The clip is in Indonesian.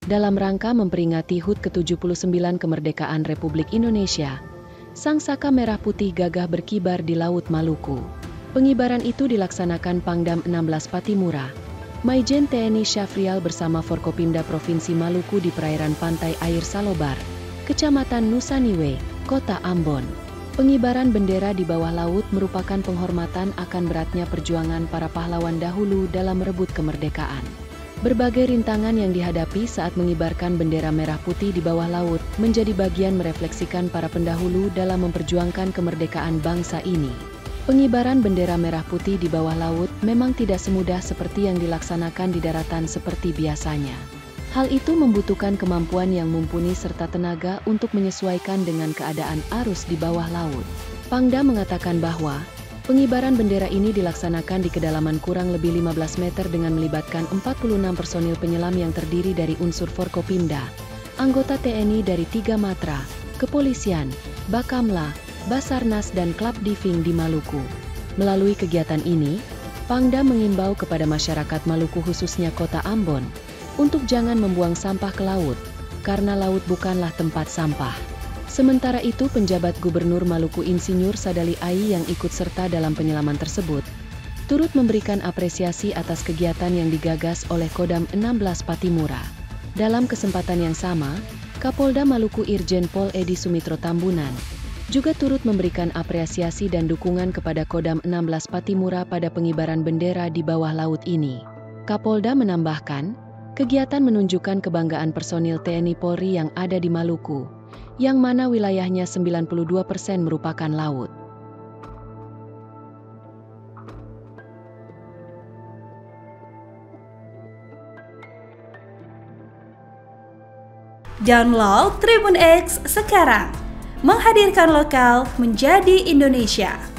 Dalam rangka memperingati HUT ke-79 kemerdekaan Republik Indonesia, sang saka merah putih gagah berkibar di Laut Maluku. Pengibaran itu dilaksanakan Pangdam 16 Patimura, Maijen TNI Syafrial bersama Forkopimda Provinsi Maluku di perairan pantai Air Salobar, Kecamatan Nusaniwe, Kota Ambon. Pengibaran bendera di bawah laut merupakan penghormatan akan beratnya perjuangan para pahlawan dahulu dalam merebut kemerdekaan. Berbagai rintangan yang dihadapi saat mengibarkan bendera merah putih di bawah laut menjadi bagian merefleksikan para pendahulu dalam memperjuangkan kemerdekaan bangsa ini. Pengibaran bendera merah putih di bawah laut memang tidak semudah seperti yang dilaksanakan di daratan seperti biasanya. Hal itu membutuhkan kemampuan yang mumpuni serta tenaga untuk menyesuaikan dengan keadaan arus di bawah laut. Pangdam mengatakan bahwa pengibaran bendera ini dilaksanakan di kedalaman kurang lebih 15 meter dengan melibatkan 46 personil penyelam yang terdiri dari unsur Forkopimda, anggota TNI dari 3 Matra, Kepolisian, Bakamla, Basarnas dan Klub Diving di Maluku. Melalui kegiatan ini, Pangdam mengimbau kepada masyarakat Maluku khususnya Kota Ambon untuk jangan membuang sampah ke laut, karena laut bukanlah tempat sampah. Sementara itu, penjabat Gubernur Maluku Insinyur Sadali Ai yang ikut serta dalam penyelaman tersebut, turut memberikan apresiasi atas kegiatan yang digagas oleh Kodam 16 Patimura. Dalam kesempatan yang sama, Kapolda Maluku Irjen Pol Edi Sumitro Tambunan juga turut memberikan apresiasi dan dukungan kepada Kodam 16 Patimura pada pengibaran bendera di bawah laut ini. Kapolda menambahkan, kegiatan menunjukkan kebanggaan personil TNI Polri yang ada di Maluku, yang mana wilayahnya 92% merupakan laut. Download Tribun X sekarang, menghadirkan lokal menjadi Indonesia.